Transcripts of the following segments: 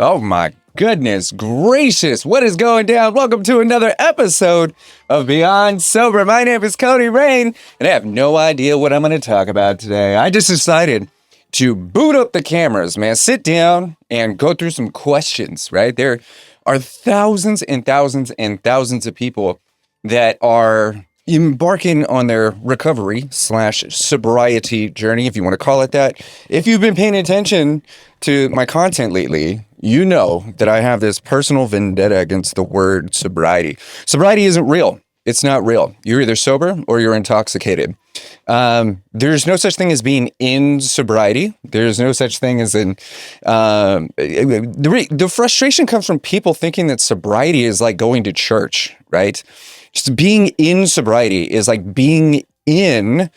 Oh my goodness gracious, what is going down? Welcome to another episode of Beyond Sober. My name is Cody Rain, and I have no idea what I'm going to talk about today. I just decided to boot up the cameras, man. Sit down and go through some questions, right? There are thousands and thousands and thousands of people that are embarking on their recovery / sobriety journey, if you want to call it that. If you've been paying attention to my content lately, you know that I have this personal vendetta against the word sobriety. Sobriety isn't real. It's not real. You're either sober or you're intoxicated. There's no such thing as being in sobriety. There's no such thing as in, the frustration comes from people thinking that sobriety is like going to church, right? Just being in sobriety is like being in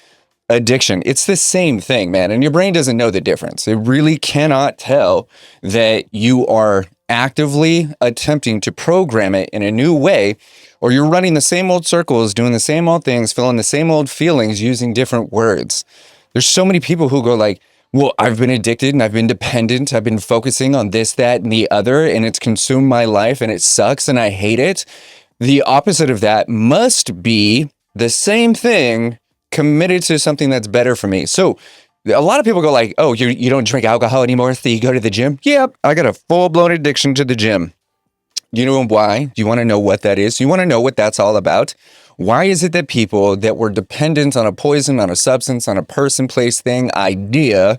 addiction. It's the same thing, man. And your brain doesn't know the difference. It really cannot tell that you are actively attempting to program it in a new way, or you're running the same old circles, doing the same old things, feeling the same old feelings, using different words. There's so many people who go like, well, I've been addicted and I've been dependent. I've been focusing on this, that, and the other, and it's consumed my life and it sucks and I hate it. The opposite of that must be the same thing committed to something that's better for me. So a lot of people go like, oh, you don't drink alcohol anymore, so you go to the gym? Yep, I got a full-blown addiction to the gym. You know why? Do you want to know what that is? You want to know what that's all about? Why is it that people that were dependent on a poison, on a substance, on a person, place, thing, idea,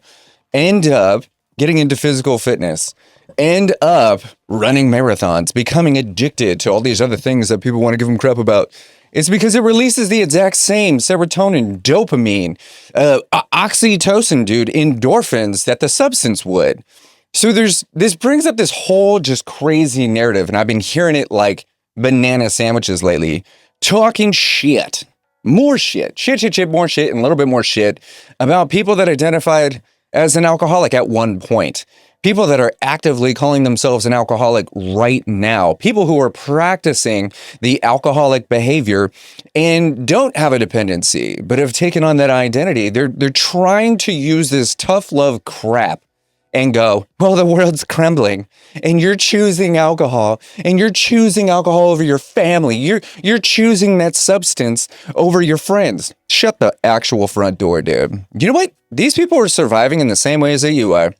end up getting into physical fitness, end up running marathons, becoming addicted to all these other things that people want to give them crap about? It's because it releases the exact same serotonin, dopamine, oxytocin, dude, endorphins that the substance would. So this brings up this whole just crazy narrative, and I've been hearing it like banana sandwiches lately, talking shit, more shit, more shit, and a little bit more shit about people that identified as an alcoholic at one point. People that are actively calling themselves an alcoholic right now. People who are practicing the alcoholic behavior and don't have a dependency, but have taken on that identity. They're trying to use this tough love crap and go, well, the world's crumbling and you're choosing alcohol, and you're choosing alcohol over your family. You're choosing that substance over your friends. Shut the actual front door, dude. You know what? These people are surviving in the same ways that you are.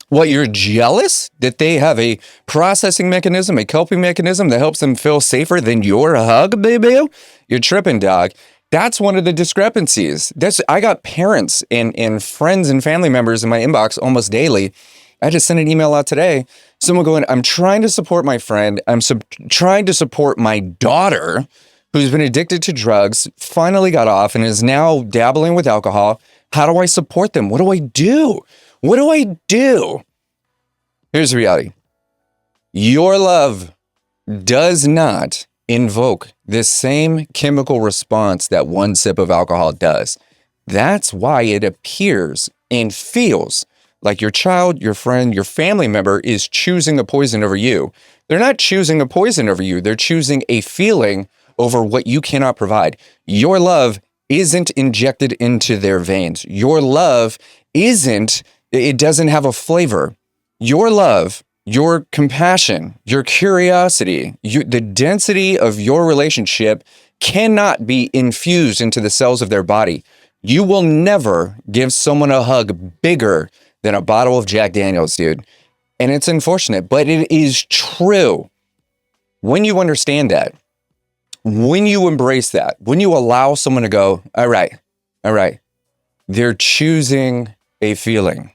What, you're jealous that they have a processing mechanism, a coping mechanism that helps them feel safer than your hug, baby? You're tripping, dog. That's one of the discrepancies. I got parents and friends and family members in my inbox almost daily. I just sent an email out today. Someone going, I'm trying to support my friend. I'm trying to support my daughter who's been addicted to drugs, finally got off and is now dabbling with alcohol. How do I support them? What do I do? What do I do? Here's the reality. Your love does not invoke the same chemical response that one sip of alcohol does. That's why it appears and feels like your child, your friend, your family member is choosing a poison over you. They're not choosing a poison over you. They're choosing a feeling over what you cannot provide. Your love isn't injected into their veins. Your love it doesn't have a flavor. Your love, your compassion, your curiosity, the density of your relationship cannot be infused into the cells of their body. You will never give someone a hug bigger than a bottle of Jack Daniels, dude. And it's unfortunate, but it is true. When you understand that, when you embrace that, when you allow someone to go, all right, they're choosing a feeling.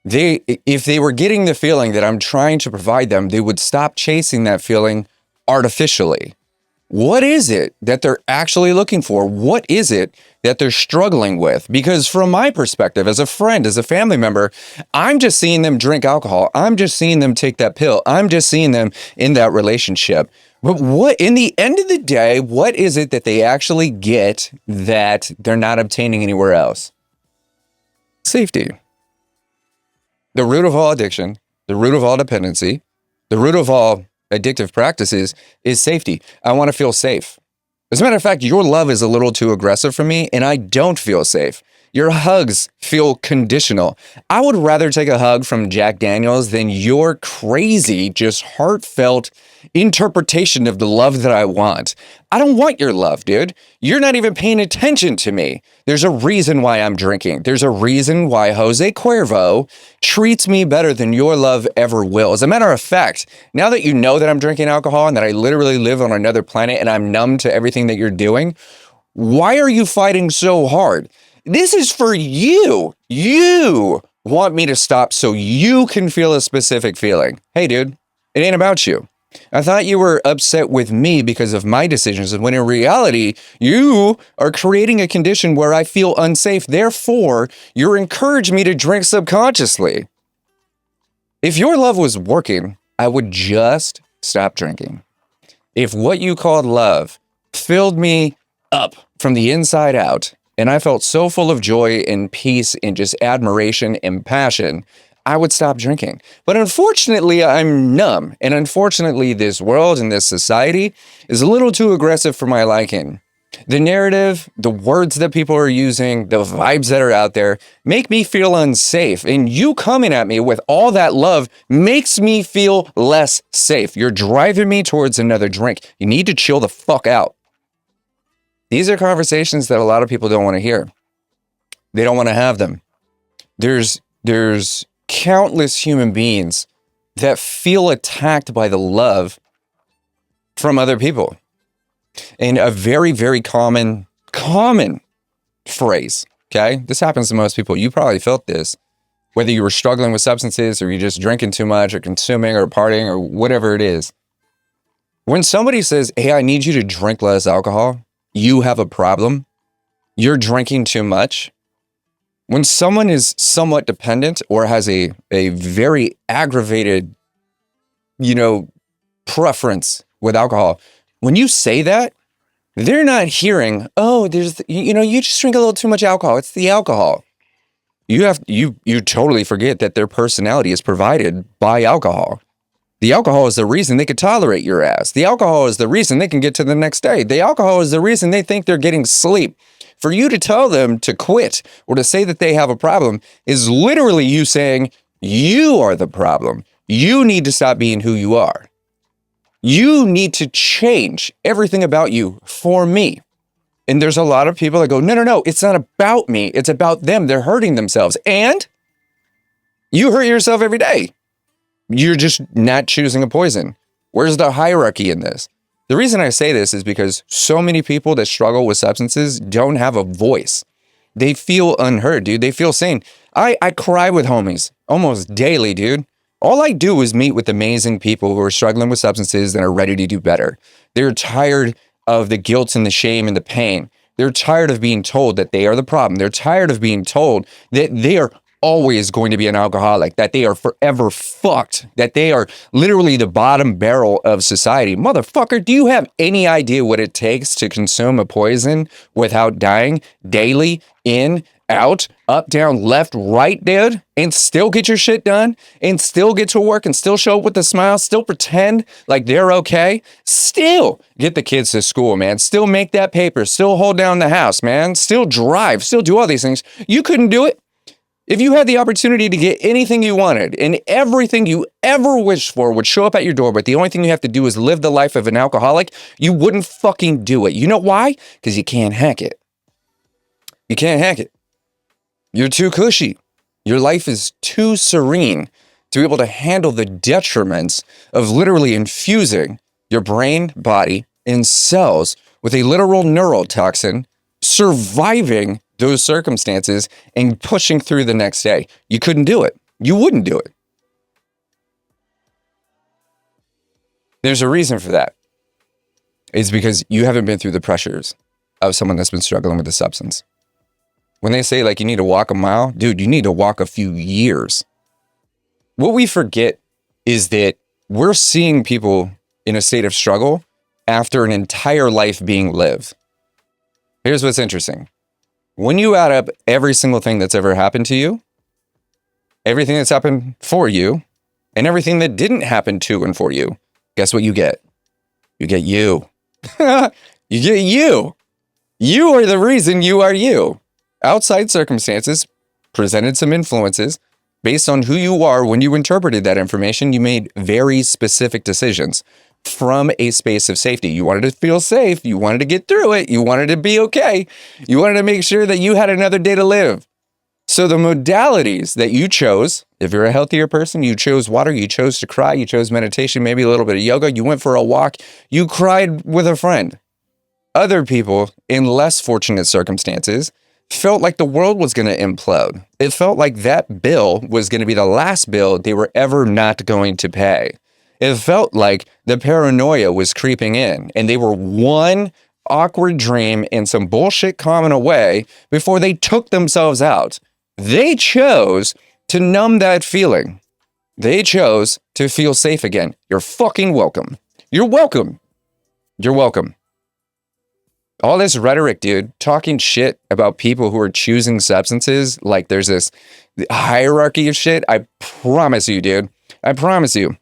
If they were getting the feeling that I'm trying to provide them, they would stop chasing that feeling artificially. What is it that they're actually looking for? What is it that they're struggling with? Because from my perspective, as a friend, as a family member, I'm just seeing them drink alcohol. I'm just seeing them take that pill. I'm just seeing them in that relationship. But what, in the end of the day, what is it that they actually get that they're not obtaining anywhere else? Safety. The root of all addiction, the root of all dependency, the root of all addictive practices is safety. I want to feel safe. As a matter of fact, your love is a little too aggressive for me, and I don't feel safe. Your hugs feel conditional. I would rather take a hug from Jack Daniels than your crazy, just heartfelt interpretation of the love that I want. I don't want your love, dude. You're not even paying attention to me. There's a reason why I'm drinking. There's a reason why Jose Cuervo treats me better than your love ever will. As a matter of fact, now that you know that I'm drinking alcohol and that I literally live on another planet and I'm numb to everything that you're doing, why are you fighting so hard? This is for you. You want me to stop so you can feel a specific feeling. Hey, dude, it ain't about you. I thought you were upset with me because of my decisions, when in reality, you are creating a condition where I feel unsafe. Therefore, you're encouraging me to drink subconsciously. If your love was working, I would just stop drinking. If what you called love filled me up from the inside out, and I felt so full of joy and peace and just admiration and passion, I would stop drinking. But unfortunately, I'm numb. And unfortunately, this world and this society is a little too aggressive for my liking. The narrative, the words that people are using, the vibes that are out there make me feel unsafe. And you coming at me with all that love makes me feel less safe. You're driving me towards another drink. You need to chill the fuck out. These are conversations that a lot of people don't want to hear. They don't want to have them. There's countless human beings that feel attacked by the love from other people. And a very, very common phrase, okay? This happens to most people. You probably felt this, whether you were struggling with substances or you're just drinking too much or consuming or partying or whatever it is. When somebody says, hey, I need you to drink less alcohol, you have a problem, you're drinking too much. When someone is somewhat dependent or has a very aggravated, preference with alcohol, when you say that, they're not hearing, oh, you just drink a little too much alcohol. It's the alcohol. You totally forget that their personality is provided by alcohol. The alcohol is the reason they could tolerate your ass. The alcohol is the reason they can get to the next day. The alcohol is the reason they think they're getting sleep. For you to tell them to quit or to say that they have a problem is literally you saying, you are the problem. You need to stop being who you are. You need to change everything about you for me. And there's a lot of people that go, no, it's not about me. It's about them. They're hurting themselves. And you hurt yourself every day. You're just not choosing a poison. Where's the hierarchy in this? The reason I say this is because so many people that struggle with substances don't have a voice. They feel unheard, dude. They feel sane. I cry with homies almost daily, dude. All I do is meet with amazing people who are struggling with substances and are ready to do better. They're tired of the guilt and the shame and the pain. They're tired of being told that they are the problem. They're tired of being told that they are always going to be an alcoholic, that they are forever fucked, that they are literally the bottom barrel of society. Motherfucker, do you have any idea what it takes to consume a poison without dying daily, in, out, up, down, left, right, dude, and still get your shit done, and still get to work, and still show up with a smile, still pretend like they're okay, still get the kids to school, man, still make that paper, still hold down the house, man, still drive, still do all these things. You couldn't do it. If you had the opportunity to get anything you wanted and everything you ever wished for would show up at your door, but the only thing you have to do is live the life of an alcoholic, you wouldn't fucking do it. You know why? Because you can't hack it. You can't hack it. You're too cushy. Your life is too serene to be able to handle the detriments of literally infusing your brain, body, and cells with a literal neurotoxin, surviving those circumstances and pushing through the next day. You couldn't do it. You wouldn't do it. There's a reason for that. It's because you haven't been through the pressures of someone that's been struggling with a substance. When they say like you need to walk a mile, dude, you need to walk a few years. What we forget is that we're seeing people in a state of struggle after an entire life being lived. Here's what's interesting. When you add up every single thing that's ever happened to you, everything that's happened for you, and everything that didn't happen to and for you, guess what you get? You get you. You get you. You are the reason you are you. Outside circumstances presented some influences. Based on who you are when you interpreted that information, you made very specific decisions from a space of safety. You wanted to feel safe. You wanted to get through it. You wanted to be okay. You wanted to make sure that you had another day to live. So the modalities that you chose, if you're a healthier person, you chose water, you chose to cry, you chose meditation, maybe a little bit of yoga, you went for a walk, you cried with a friend. Other people in less fortunate circumstances felt like the world was going to implode. It felt like that bill was going to be the last bill they were ever not going to pay. It felt like the paranoia was creeping in and they were one awkward dream and some bullshit coming away before they took themselves out. They chose to numb that feeling. They chose to feel safe again. You're fucking welcome. You're welcome. You're welcome. All this rhetoric, dude, talking shit about people who are choosing substances, like there's this hierarchy of shit. I promise you, dude. I promise you.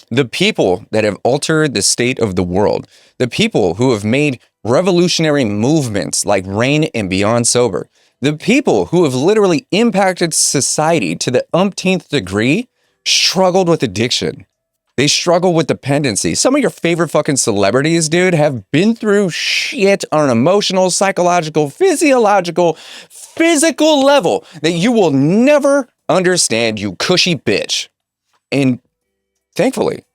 The people that have altered the state of the world, the people who have made revolutionary movements like Reign and Beyond Sober, the people who have literally impacted society to the umpteenth degree struggled with addiction. They struggle with dependency. Some of your favorite fucking celebrities, dude, have been through shit on an emotional, psychological, physiological, physical level that you will never understand, you cushy bitch. And thankfully,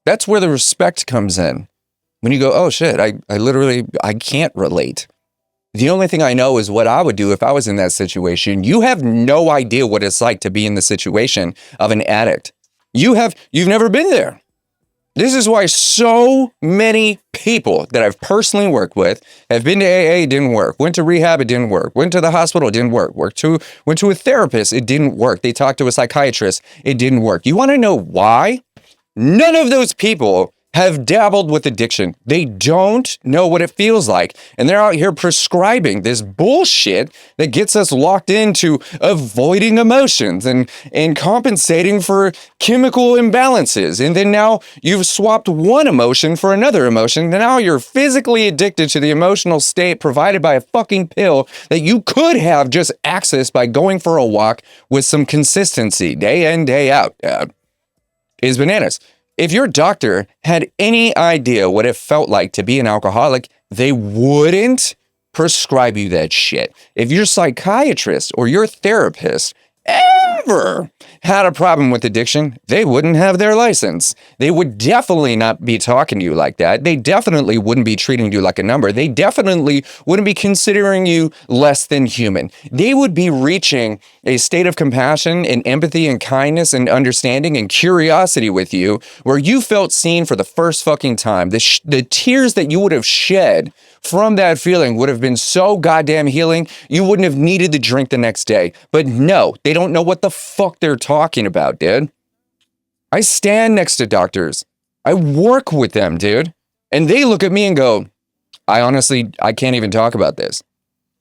that's where the respect comes in. When you go, oh shit, I can't relate. The only thing I know is what I would do if I was in that situation. You have no idea what it's like to be in the situation of an addict. You've never been there. This is why so many people that I've personally worked with have been to AA, it didn't work. Went to rehab, it didn't work. Went to the hospital, it didn't work. Went to a therapist, it didn't work. They talked to a psychiatrist, it didn't work. You want to know why? None of those people have dabbled with addiction. They don't know what it feels like. And they're out here prescribing this bullshit that gets us locked into avoiding emotions and compensating for chemical imbalances. And then now you've swapped one emotion for another emotion. And now you're physically addicted to the emotional state provided by a fucking pill that you could have just accessed by going for a walk with some consistency day in, day out. Is bananas. If your doctor had any idea what it felt like to be an alcoholic, they wouldn't prescribe you that shit. If your psychiatrist or your therapist ever had a problem with addiction, they wouldn't have their license. They would definitely not be talking to you like that. They definitely wouldn't be treating you like a number. They definitely wouldn't be considering you less than human. They would be reaching a state of compassion and empathy and kindness and understanding and curiosity with you where you felt seen for the first fucking time. The tears that you would have shed from that feeling would have been so goddamn healing, you wouldn't have needed the drink the next day. But no, they don't know what the fuck they're talking about, dude. I stand next to doctors. I work with them, dude. And they look at me and go, I can't even talk about this.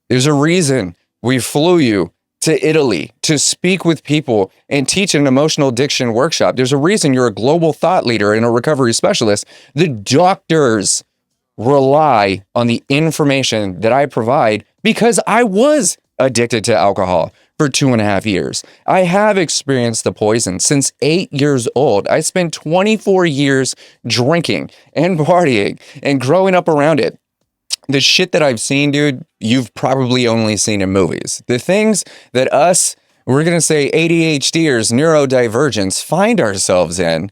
There's a reason we flew you to Italy to speak with people and teach an emotional addiction workshop. There's a reason you're a global thought leader and a recovery specialist. The doctors rely on the information that I provide because I was addicted to alcohol for 2.5 years. I have experienced the poison since 8 years old. I spent 24 years drinking and partying and growing up around it. The shit that I've seen, dude, you've probably only seen in movies. The things that we're going to say ADHDers, neurodivergents, find ourselves in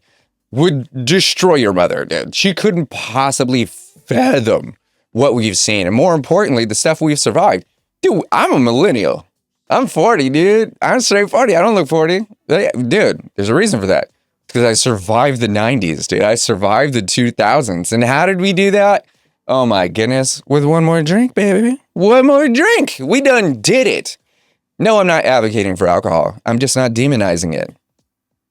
would destroy your mother, dude. She couldn't possibly fathom what we've seen. And more importantly, the stuff we've survived. Dude, I'm a millennial. I'm 40, dude. I'm straight 40. I don't look 40. Dude, there's a reason for that. Because I survived the 90s, dude. I survived the 2000s. And how did we do that? Oh my goodness. With one more drink, baby. One more drink. We done did it. No, I'm not advocating for alcohol. I'm just not demonizing it.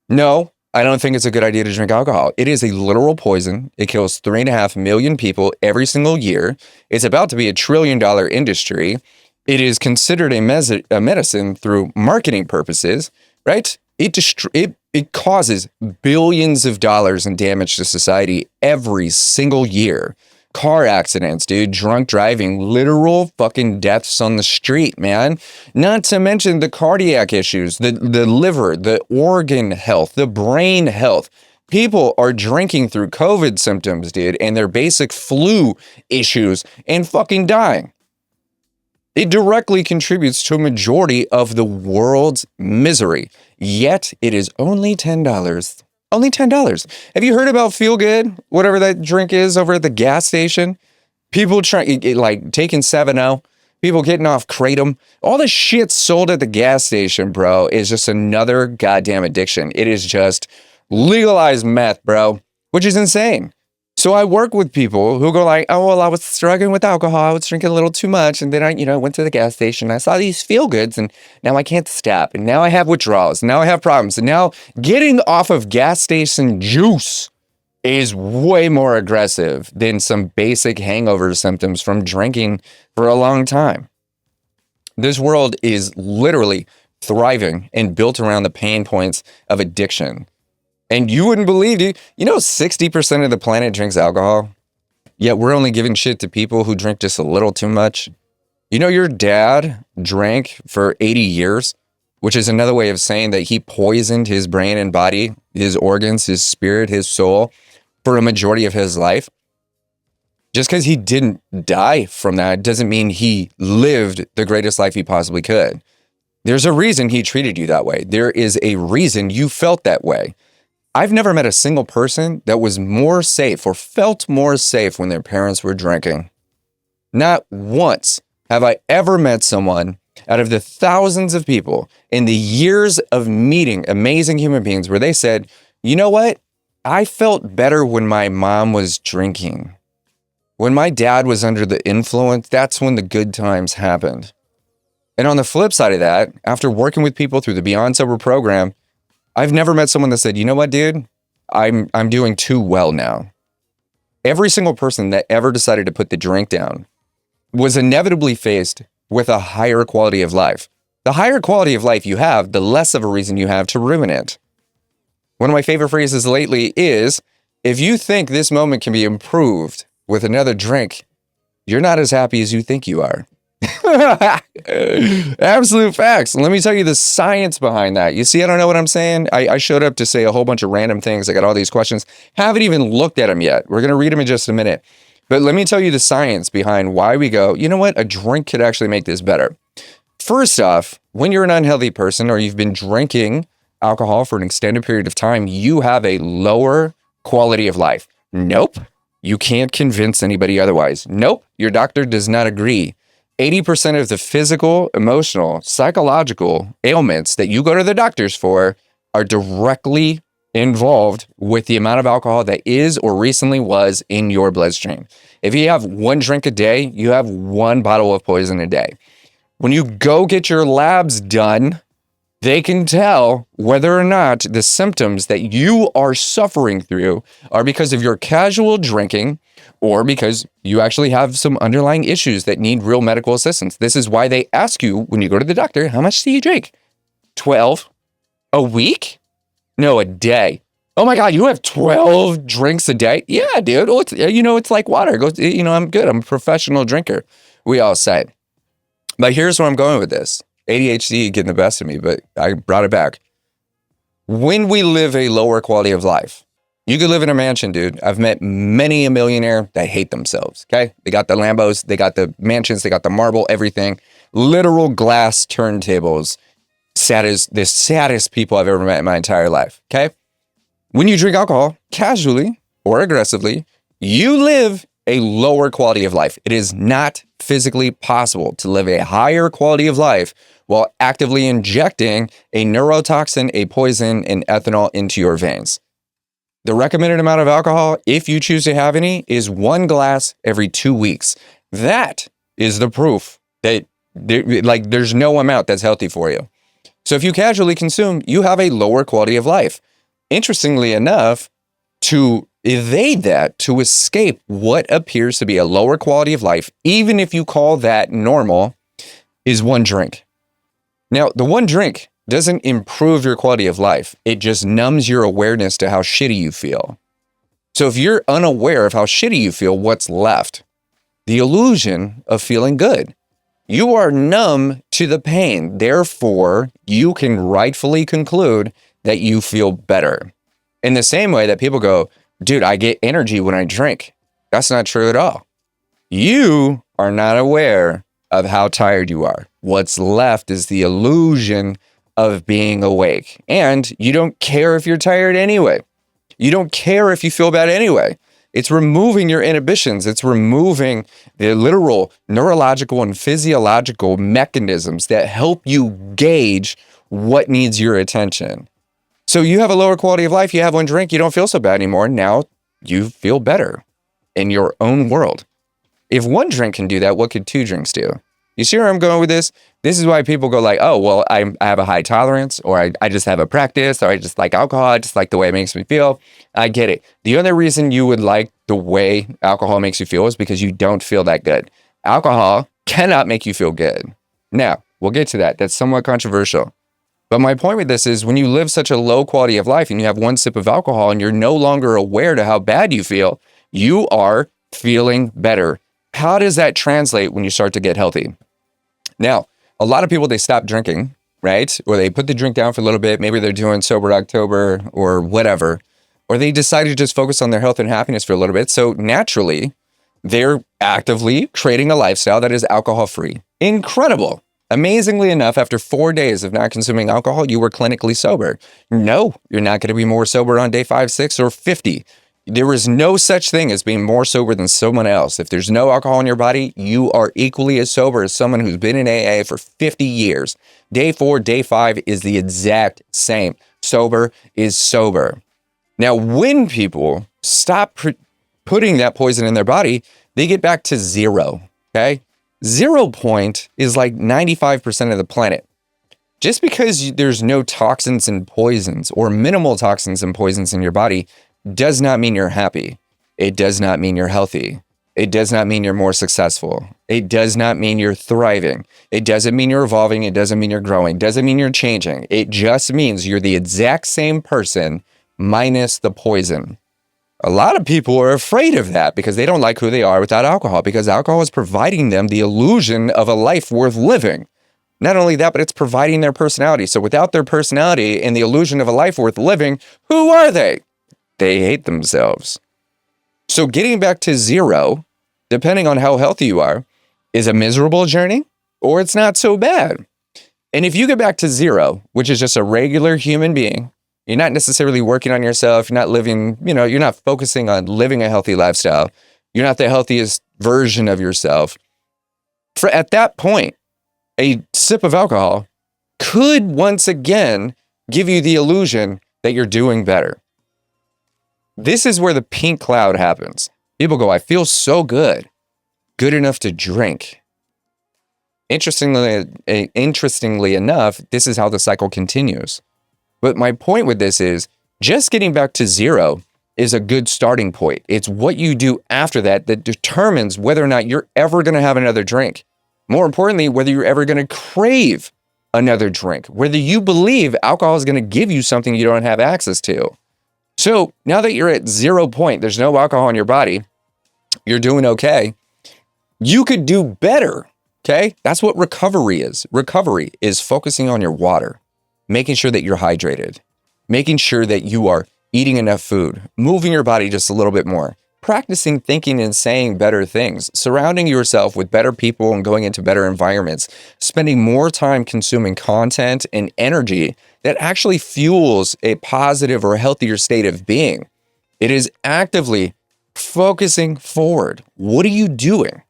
No, I don't think it's a good idea to drink alcohol. It is a literal poison. It kills 3.5 million people every single year. It's about to be $1 trillion industry. It is considered a medicine through marketing purposes, right? It causes billions of dollars in damage to society every single year. car accidents, dude, drunk driving, literal fucking deaths on the street, man. Not to mention the cardiac issues, the liver, the organ health, the brain health. People are drinking through COVID symptoms, dude, and their basic flu issues and fucking dying. It directly contributes to a majority of the world's misery. Yet it is only $10. Only $10. Have you heard about Feel Good? Whatever that drink is over at the gas station. People like taking 7-0. People getting off Kratom. All the shit sold at the gas station, bro, is just another goddamn addiction. It is just legalized meth, bro, which is insane. So I work with people who go like, oh, well, I was struggling with alcohol. I was drinking a little too much. And then I went to the gas station. I saw these feel goods and now I can't stop. And now I have withdrawals. And now I have problems. And now getting off of gas station juice is way more aggressive than some basic hangover symptoms from drinking for a long time. This world is literally thriving and built around the pain points of addiction. And you wouldn't believe, dude, 60% of the planet drinks alcohol, yet we're only giving shit to people who drink just a little too much. Your dad drank for 80 years, which is another way of saying that he poisoned his brain and body, his organs, his spirit, his soul for a majority of his life. Just because he didn't die from that doesn't mean he lived the greatest life he possibly could. There's a reason he treated you that way. There is a reason you felt that way. I've never met a single person that was more safe or felt more safe when their parents were drinking. Not once have I ever met someone out of the thousands of people in the years of meeting amazing human beings where they said, you know what? I felt better when my mom was drinking. When my dad was under the influence, that's when the good times happened. And on the flip side of that, after working with people through the Beyond Sober program, I've never met someone that said, you know what, dude, I'm doing too well now. Every single person that ever decided to put the drink down was inevitably faced with a higher quality of life. The higher quality of life you have, the less of a reason you have to ruin it. One of my favorite phrases lately is, if you think this moment can be improved with another drink, you're not as happy as you think you are. Absolute facts. Let me tell you the science behind that. You see, I don't know what I'm saying. I showed up to say a whole bunch of random things. I got all these questions. Haven't even looked at them yet. We're going to read them in just a minute. But let me tell you the science behind why we go, you know what? A drink could actually make this better. First off, when you're an unhealthy person or you've been drinking alcohol for an extended period of time, you have a lower quality of life. Nope. You can't convince anybody otherwise. Nope. Your doctor does not agree. 80% of the physical, emotional, psychological ailments that you go to the doctors for are directly involved with the amount of alcohol that is or recently was in your bloodstream. If you have one drink a day, you have one bottle of poison a day. When you go get your labs done, they can tell whether or not the symptoms that you are suffering through are because of your casual drinking or because you actually have some underlying issues that need real medical assistance. This is why they ask you when you go to the doctor, how much do you drink? 12 a week? No, a day. Oh my God, you have 12 drinks a day? Yeah, dude. Well, it's like water. I'm good. I'm a professional drinker. We all say. But here's where I'm going with this. ADHD getting the best of me, but I brought it back. When we live a lower quality of life, you could live in a mansion, dude. I've met many a millionaire that hate themselves, okay? They got the Lambos, they got the mansions, they got the marble, everything. Literal glass turntables. The saddest people I've ever met in my entire life, okay? When you drink alcohol, casually or aggressively, you live a lower quality of life. It is not physically possible to live a higher quality of life while actively injecting a neurotoxin, a poison, and ethanol into your veins. The recommended amount of alcohol, if you choose to have any, is 1 glass every 2 weeks. That is the proof that there's no amount that's healthy for you. So if you casually consume, you have a lower quality of life. Interestingly enough, to evade that, to escape what appears to be a lower quality of life, even if you call that normal, is 1 drink. Now, the 1 drink doesn't improve your quality of life. It just numbs your awareness to how shitty you feel. So if you're unaware of how shitty you feel, what's left? The illusion of feeling good. You are numb to the pain. Therefore, you can rightfully conclude that you feel better. In the same way that people go, dude, I get energy when I drink. That's not true at all. You are not aware of how tired you are. What's left is the illusion of being awake. And you don't care if you're tired anyway. You don't care if you feel bad anyway. It's removing your inhibitions. It's removing the literal neurological and physiological mechanisms that help you gauge what needs your attention. So you have a lower quality of life. You have one drink. You don't feel so bad anymore. Now you feel better in your own world. If one drink can do that, what could two drinks do? You see where I'm going with this? This is why people go like, oh, well, I have a high tolerance, or I just have a practice, or I just like alcohol. I just like the way it makes me feel. I get it. The only reason you would like the way alcohol makes you feel is because you don't feel that good. Alcohol cannot make you feel good. Now, we'll get to that. That's somewhat controversial. But my point with this is when you live such a low quality of life and you have one sip of alcohol and you're no longer aware to how bad you feel, you are feeling better. How does that translate when you start to get healthy? Now, a lot of people, they stop drinking, right? Or they put the drink down for a little bit. Maybe they're doing Sober October or whatever. Or they decide to just focus on their health and happiness for a little bit. So naturally, they're actively creating a lifestyle that is alcohol-free. Incredible. Amazingly enough, after 4 days of not consuming alcohol, you were clinically sober. No, you're not going to be more sober on day 5, 6, or 50. There is no such thing as being more sober than someone else. If there's no alcohol in your body, you are equally as sober as someone who's been in AA for 50 years. Day 4, day 5 is the exact same. Sober is sober. Now, when people stop putting that poison in their body, they get back to zero, okay? 0 point is like 95% of the planet. Just because there's no toxins and poisons or minimal toxins and poisons in your body does not mean you're happy. It does not mean you're healthy. It does not mean you're more successful. It does not mean you're thriving. It doesn't mean you're evolving. It doesn't mean you're growing. It doesn't mean you're changing. It just means you're the exact same person minus the poison. A lot of people are afraid of that because they don't like who they are without alcohol, because alcohol is providing them the illusion of a life worth living. Not only that, but it's providing their personality. So without their personality and the illusion of a life worth living, who are they? They hate themselves. So getting back to zero, depending on how healthy you are, is a miserable journey or it's not so bad. And if you get back to zero, which is just a regular human being, you're not necessarily working on yourself, you're not living, you're not focusing on living a healthy lifestyle, you're not the healthiest version of yourself. At that point, a sip of alcohol could once again give you the illusion that you're doing better. This is where the pink cloud happens. People go, I feel so good. Good enough to drink. Interestingly enough, this is how the cycle continues. But my point with this is just getting back to zero is a good starting point. It's what you do after that that determines whether or not you're ever going to have another drink. More importantly, whether you're ever going to crave another drink, whether you believe alcohol is going to give you something you don't have access to. So now that you're at 0 point, there's no alcohol in your body, you're doing okay. You could do better, okay? That's what recovery is. Recovery is focusing on your water, making sure that you're hydrated, making sure that you are eating enough food, moving your body just a little bit more, practicing thinking and saying better things, surrounding yourself with better people and going into better environments, spending more time consuming content and energy that actually fuels a positive or healthier state of being. It is actively focusing forward. What are you doing?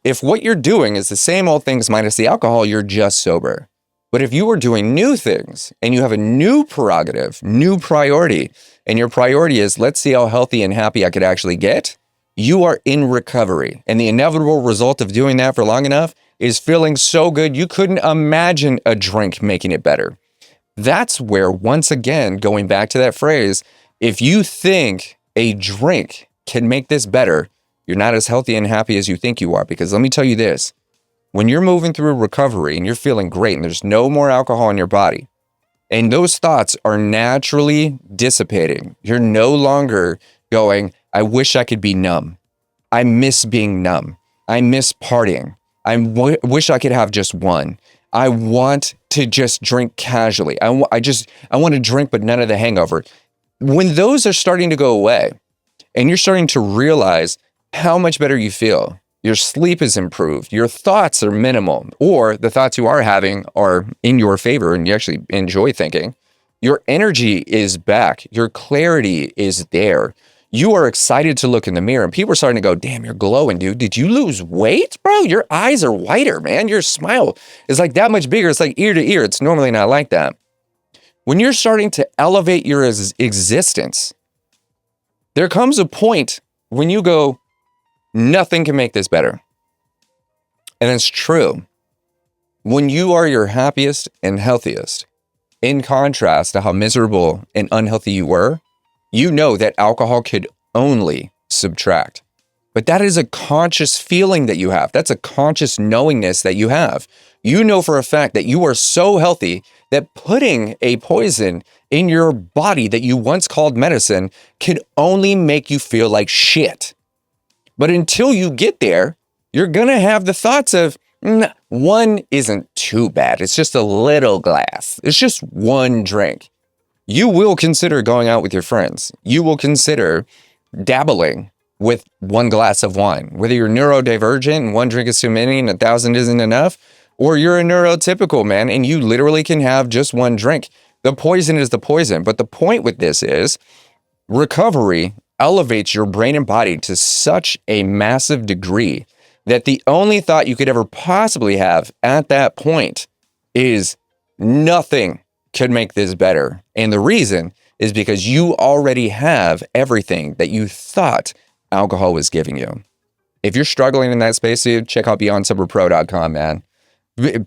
If what you're doing is the same old things minus the alcohol, you're just sober. But if you are doing new things and you have a new prerogative, new priority, and your priority is, let's see how healthy and happy I could actually get, you are in recovery. And the inevitable result of doing that for long enough is feeling so good you couldn't imagine a drink making it better. That's where, once again, going back to that phrase, if you think a drink can make this better, you're not as healthy and happy as you think you are. Because let me tell you this, when you're moving through recovery and you're feeling great and there's no more alcohol in your body, and those thoughts are naturally dissipating, you're no longer going, I wish I could be numb. I miss being numb. I miss partying. I wish I could have just one. I want to just drink casually. I want to drink, but none of the hangover. When those are starting to go away and you're starting to realize how much better you feel, your sleep is improved, your thoughts are minimal, or the thoughts you are having are in your favor and you actually enjoy thinking, your energy is back, your clarity is there. You are excited to look in the mirror and people are starting to go, damn, you're glowing, dude. Did you lose weight, bro? Your eyes are whiter, man. Your smile is like that much bigger. It's like ear to ear. It's normally not like that. When you're starting to elevate your existence, there comes a point when you go, nothing can make this better. And it's true. When you are your happiest and healthiest, in contrast to how miserable and unhealthy you were, you know that alcohol could only subtract. But that is a conscious feeling that you have. That's a conscious knowingness that you have. You know for a fact that you are so healthy that putting a poison in your body that you once called medicine could only make you feel like shit. But until you get there, you're going to have the thoughts of, one isn't too bad. It's just a little glass. It's just one drink. You will consider going out with your friends. You will consider dabbling with one glass of wine. Whether you're neurodivergent and one drink is too many and 1,000 isn't enough, or you're a neurotypical man and you literally can have just one drink. The poison is the poison. But the point with this is recovery elevates your brain and body to such a massive degree that the only thought you could ever possibly have at that point is nothing could make this better. And the reason is because you already have everything that you thought alcohol was giving you. If you're struggling in that space, dude, check out beyondsoberpro.com, man.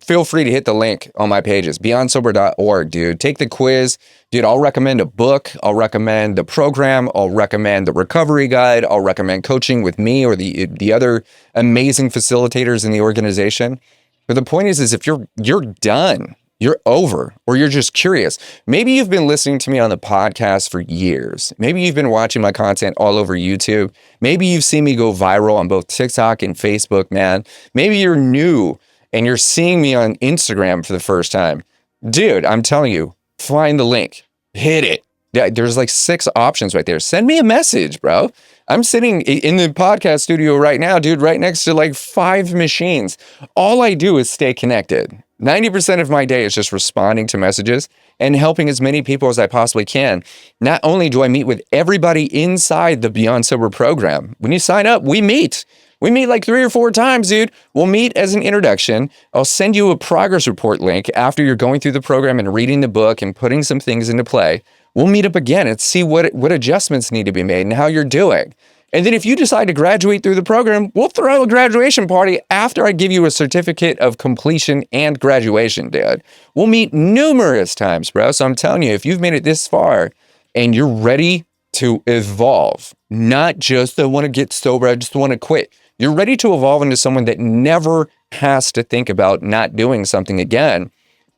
Feel free to hit the link on my pages, beyondsober.org, dude. Take the quiz. Dude, I'll recommend a book. I'll recommend the program. I'll recommend the recovery guide. I'll recommend coaching with me or the other amazing facilitators in the organization. But the point is if you're done, you're over, or you're just curious. Maybe you've been listening to me on the podcast for years. Maybe you've been watching my content all over YouTube. Maybe you've seen me go viral on both TikTok and Facebook, man. Maybe you're new and you're seeing me on Instagram for the first time. Dude, I'm telling you, find the link, hit it. Yeah, there's like 6 options right there. Send me a message, bro. I'm sitting in the podcast studio right now, dude, right next to like 5 machines. All I do is stay connected. 90% of my day is just responding to messages and helping as many people as I possibly can. Not only do I meet with everybody inside the Beyond Sober program, when you sign up, we meet. We meet like 3 or 4 times, dude. We'll meet as an introduction. I'll send you a progress report link after you're going through the program and reading the book and putting some things into play. We'll meet up again and see what adjustments need to be made and how you're doing. And then if you decide to graduate through the program, we'll throw a graduation party after I give you a certificate of completion and graduation, dude. We'll meet numerous times, bro. So I'm telling you, if you've made it this far and you're ready to evolve, not just I want to get sober, I just want to quit. You're ready to evolve into someone that never has to think about not doing something again.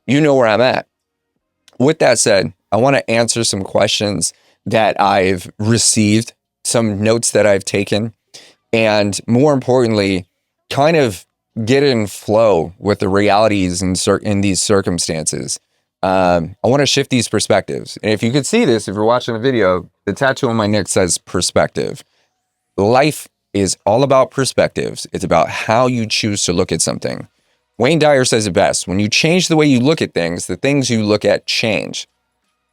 You know where I'm at. With that said, I want to answer some questions that I've received, some notes that I've taken, and more importantly, kind of get in flow with the realities in these circumstances. I want to shift these perspectives. And if you could see this, if you're watching the video, the tattoo on my neck says perspective. Life is all about perspectives. It's about how you choose to look at something. Wayne Dyer says it best. When you change the way you look at things, the things you look at change.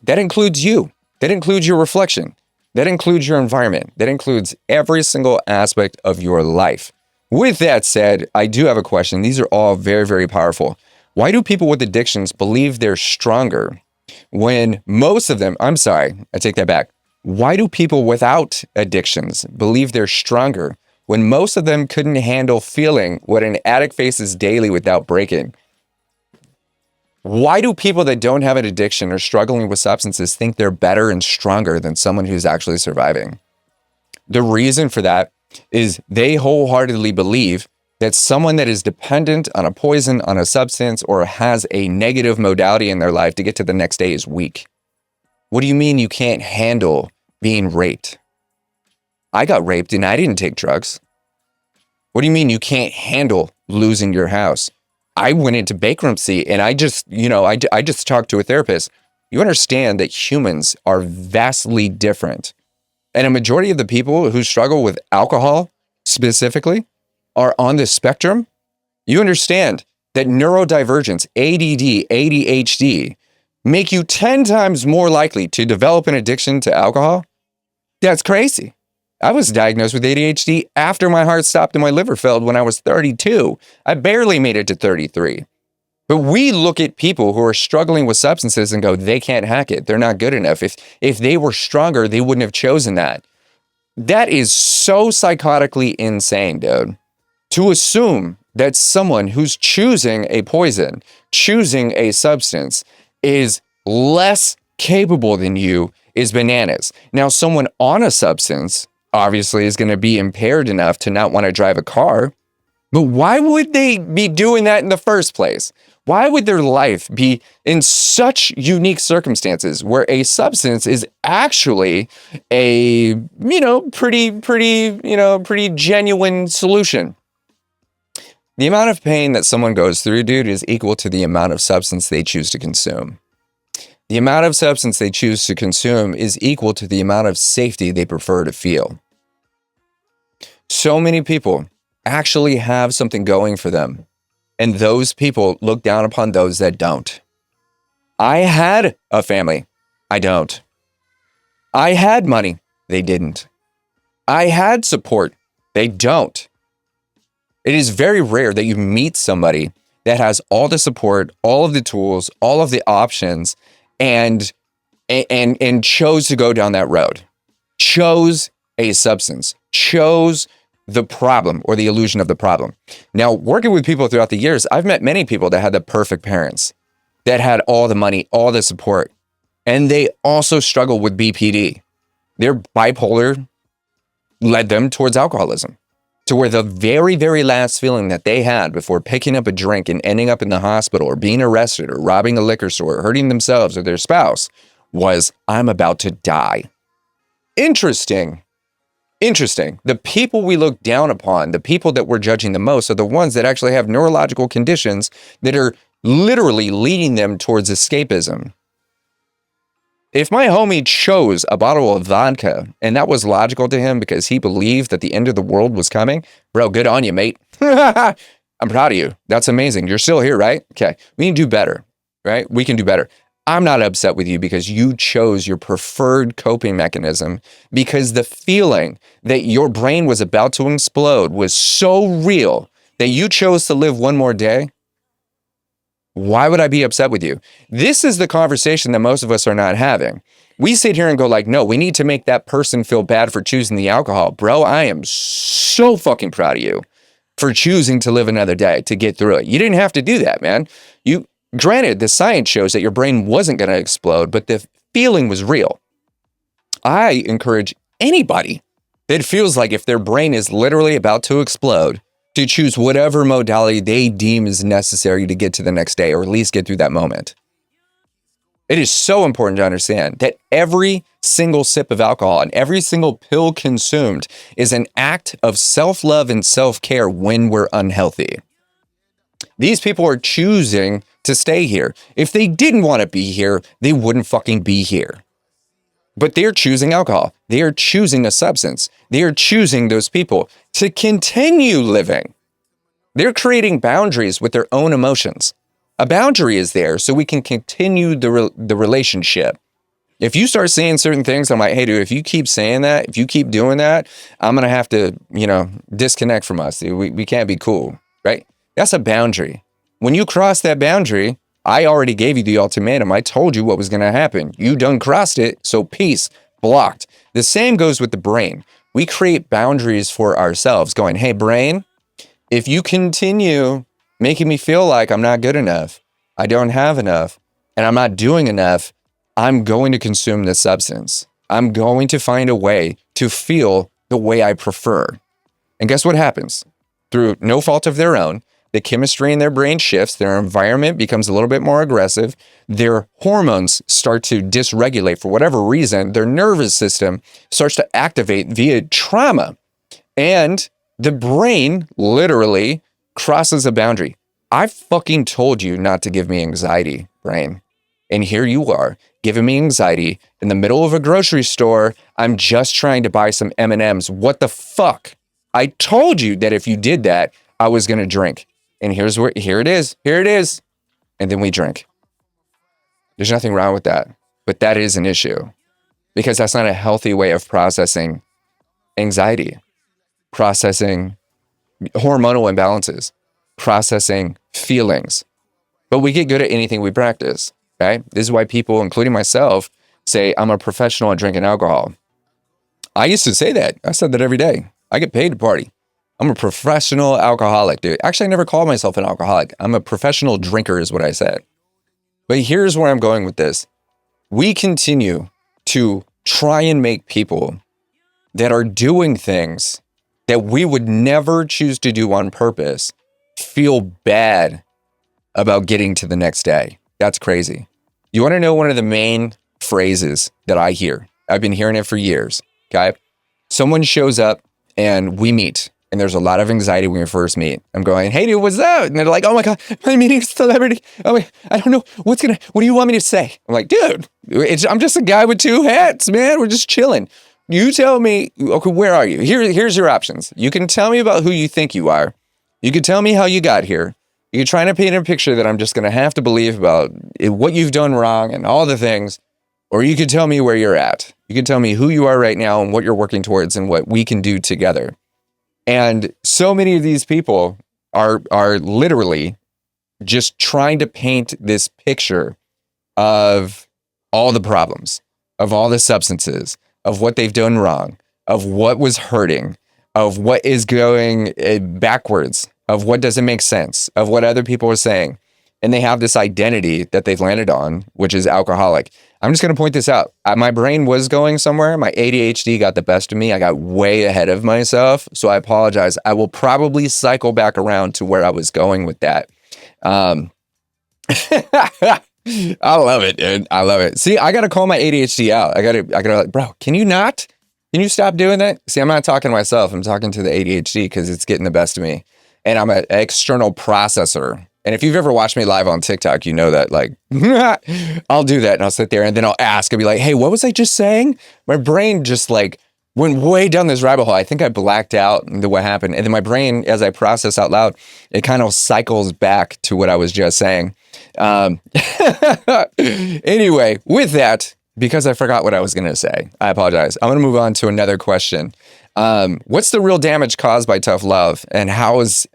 That includes you. That includes your reflection. That includes your environment. That includes every single aspect of your life. With that said, I do have a question. These are all very, very powerful. Why do people with addictions believe they're stronger when most of them, I take that back. Why do people without addictions believe they're stronger when most of them couldn't handle feeling what an addict faces daily without breaking? Why do people that don't have an addiction or struggling with substances think they're better and stronger than someone who's actually surviving? The reason for that is they wholeheartedly believe that someone that is dependent on a poison, on a substance, or has a negative modality in their life to get to the next day is weak. What do you mean you can't handle being raped? I got raped and I didn't take drugs. What do you mean you can't handle losing your house? I went into bankruptcy and I just, I just talked to a therapist. You understand that humans are vastly different. And a majority of the people who struggle with alcohol specifically are on the spectrum. You understand that neurodivergence, ADD, ADHD, make you 10 times more likely to develop an addiction to alcohol? That's crazy. I was diagnosed with ADHD after my heart stopped and my liver failed when I was 32. I barely made it to 33. But we look at people who are struggling with substances and go, they can't hack it. They're not good enough. If they were stronger, they wouldn't have chosen that. That is so psychotically insane, dude. To assume that someone who's choosing a poison, choosing a substance, is less capable than you is bananas. Now, someone on a substance obviously is going to be impaired enough to not want to drive a car. But why would they be doing that in the first place? Why would their life be in such unique circumstances where a substance is actually a, pretty genuine solution? The amount of pain that someone goes through, dude, is equal to the amount of substance they choose to consume. The amount of substance they choose to consume is equal to the amount of safety they prefer to feel. So many people actually have something going for them, and those people look down upon those that don't. I had a family. I don't. I had money. They didn't. I had support. They don't. It is very rare that you meet somebody that has all the support, all of the tools, all of the options, and chose to go down that road, chose a substance, chose the problem or the illusion of the problem. Now, working with people throughout the years, I've met many people that had the perfect parents, that had all the money, all the support, and they also struggle with BPD. Their bipolar led them towards alcoholism, to where the very, very last feeling that they had before picking up a drink and ending up in the hospital or being arrested or robbing a liquor store or hurting themselves or their spouse was, I'm about to die. Interesting. The people we look down upon, the people that we're judging the most, are the ones that actually have neurological conditions that are literally leading them towards escapism. If my homie chose a bottle of vodka and that was logical to him because he believed that the end of the world was coming, bro, good on you, mate. I'm proud of you. That's amazing. You're still here, right? Okay. We can do better, right? We can do better. I'm not upset with you because you chose your preferred coping mechanism because the feeling that your brain was about to explode was so real that you chose to live one more day. Why would I be upset with you? This is the conversation that most of us are not having. We sit here and go like, no, we need to make that person feel bad for choosing the alcohol. Bro, I am so fucking proud of you for choosing to live another day, to get through it. You didn't have to do that, man. Granted, the science shows that your brain wasn't going to explode, but the feeling was real. I encourage anybody that feels like if their brain is literally about to explode to choose whatever modality they deem is necessary to get to the next day, or at least get through that moment. It is so important to understand that every single sip of alcohol and every single pill consumed is an act of self-love and self-care when we're unhealthy. These people are choosing to stay here. If they didn't want to be here, they wouldn't fucking be here. But they're choosing alcohol. They are choosing a substance. They are choosing those people to continue living. They're creating boundaries with their own emotions. A boundary is there so we can continue the relationship. If you start saying certain things, I'm like, hey, dude, if you keep saying that, if you keep doing that, I'm going to have to, disconnect from us. We can't be cool, right? That's a boundary. When you cross that boundary, I already gave you the ultimatum. I told you what was going to happen. You done crossed it, so peace, blocked. The same goes with the brain. We create boundaries for ourselves going, hey, brain, if you continue making me feel like I'm not good enough, I don't have enough, and I'm not doing enough, I'm going to consume this substance. I'm going to find a way to feel the way I prefer. And guess what happens? Through no fault of their own, the chemistry in their brain shifts, their environment becomes a little bit more aggressive, their hormones start to dysregulate for whatever reason, their nervous system starts to activate via trauma, and the brain literally crosses a boundary. I fucking told you not to give me anxiety, brain. And here you are, giving me anxiety in the middle of a grocery store. I'm just trying to buy some M&Ms. What the fuck? I told you that if you did that, I was going to drink. And here it is. Here it is. And then we drink. There's nothing wrong with that. But that is an issue because that's not a healthy way of processing anxiety, processing hormonal imbalances, processing feelings. But we get good at anything we practice. Okay? This is why people, including myself, say I'm a professional at drinking alcohol. I used to say that. I said that every day. I get paid to party. I'm a professional alcoholic, dude. Actually, I never called myself an alcoholic. I'm a professional drinker is what I said. But here's where I'm going with this. We continue to try and make people that are doing things that we would never choose to do on purpose feel bad about getting to the next day. That's crazy. You want to know one of the main phrases that I hear? I've been hearing it for years, okay? Someone shows up and we meet, and there's a lot of anxiety when we first meet. I'm going, hey, dude, what's up? And they're like, oh my God, I'm meeting a celebrity. Oh my, I don't know, what do you want me to say? I'm like, dude, I'm just a guy with two hats, man. We're just chilling. You tell me, okay, where are you? Here's your options. You can tell me about who you think you are. You can tell me how you got here. You're trying to paint a picture that I'm just going to have to believe about what you've done wrong and all the things, or you could tell me where you're at. You can tell me who you are right now and what you're working towards and what we can do together. And so many of these people are literally just trying to paint this picture of all the problems, of all the substances, of what they've done wrong, of what was hurting, of what is going backwards, of what doesn't make sense, of what other people are saying. And they have this identity that they've landed on, which is alcoholic. I'm just going to point this out. My brain was going somewhere. My ADHD got the best of me. I got way ahead of myself. So I apologize. I will probably cycle back around to where I was going with that. I love it, dude. I love it. See, I got to call my ADHD out. I got to like, bro, can you stop doing that? See, I'm not talking to myself. I'm talking to the ADHD because it's getting the best of me. And I'm an external processor. And if you've ever watched me live on TikTok, you know that, like, I'll do that and I'll sit there and then I'll ask, I'll be like, hey, what was I just saying? My brain just like went way down this rabbit hole. I think I blacked out into what happened. And then my brain, as I process out loud, it kind of cycles back to what I was just saying. Anyway, with that, because I forgot what I was going to say, I apologize. I'm going to move on to another question. What's the real damage caused by tough love, and how has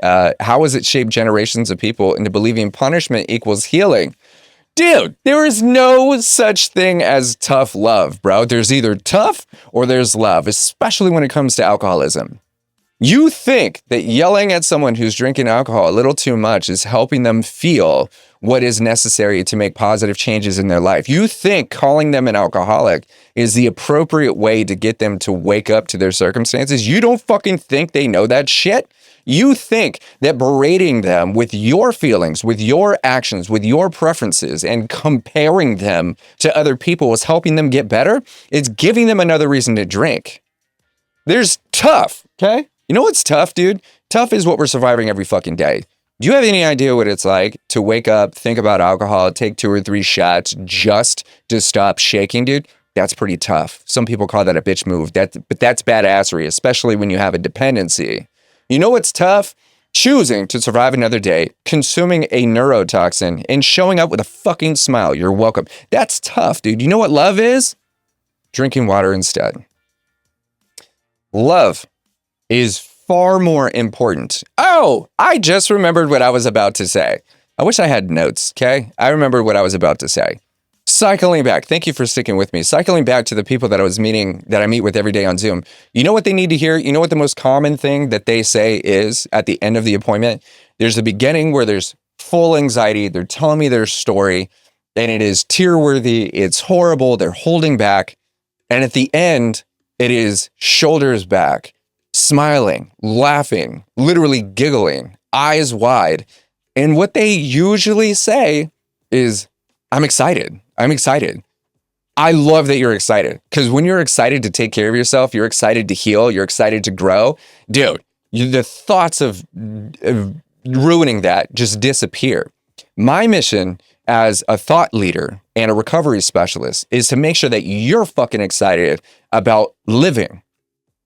it shaped generations of people into believing punishment equals healing? Dude, there is no such thing as tough love, bro. There's either tough or there's love, especially when it comes to alcoholism. You think that yelling at someone who's drinking alcohol a little too much is helping them feel what is necessary to make positive changes in their life. You think calling them an alcoholic is the appropriate way to get them to wake up to their circumstances. You don't fucking think they know that shit. You think that berating them with your feelings, with your actions, with your preferences, and comparing them to other people is helping them get better. It's giving them another reason to drink. There's tough, okay? You know what's tough, dude? Tough is what we're surviving every fucking day. Do you have any idea what it's like to wake up, think about alcohol, take 2 or 3 shots just to stop shaking, dude? That's pretty tough. Some people call that a bitch move. But that's badassery, especially when you have a dependency. You know what's tough? Choosing to survive another day, consuming a neurotoxin, and showing up with a fucking smile. You're welcome. That's tough, dude. You know what love is? Drinking water instead. Love is far more important. Oh, I just remembered what I was about to say. I wish I had notes, okay? I remembered what I was about to say. Cycling back. Thank you for sticking with me. Cycling back to the people that I meet with every day on Zoom. You know what they need to hear? You know what the most common thing that they say is at the end of the appointment? There's the beginning where there's full anxiety. They're telling me their story and it is tear-worthy. It's horrible. They're holding back. And at the end, it is shoulders back, smiling, laughing, literally giggling. eyes wide. And what they usually say is, I'm excited. I'm excited. I love that you're excited, because when you're excited to take care of yourself, you're excited to heal, you're excited to grow, dude, the thoughts of ruining that just disappear. My mission as a thought leader and a recovery specialist is to make sure that you're fucking excited about living.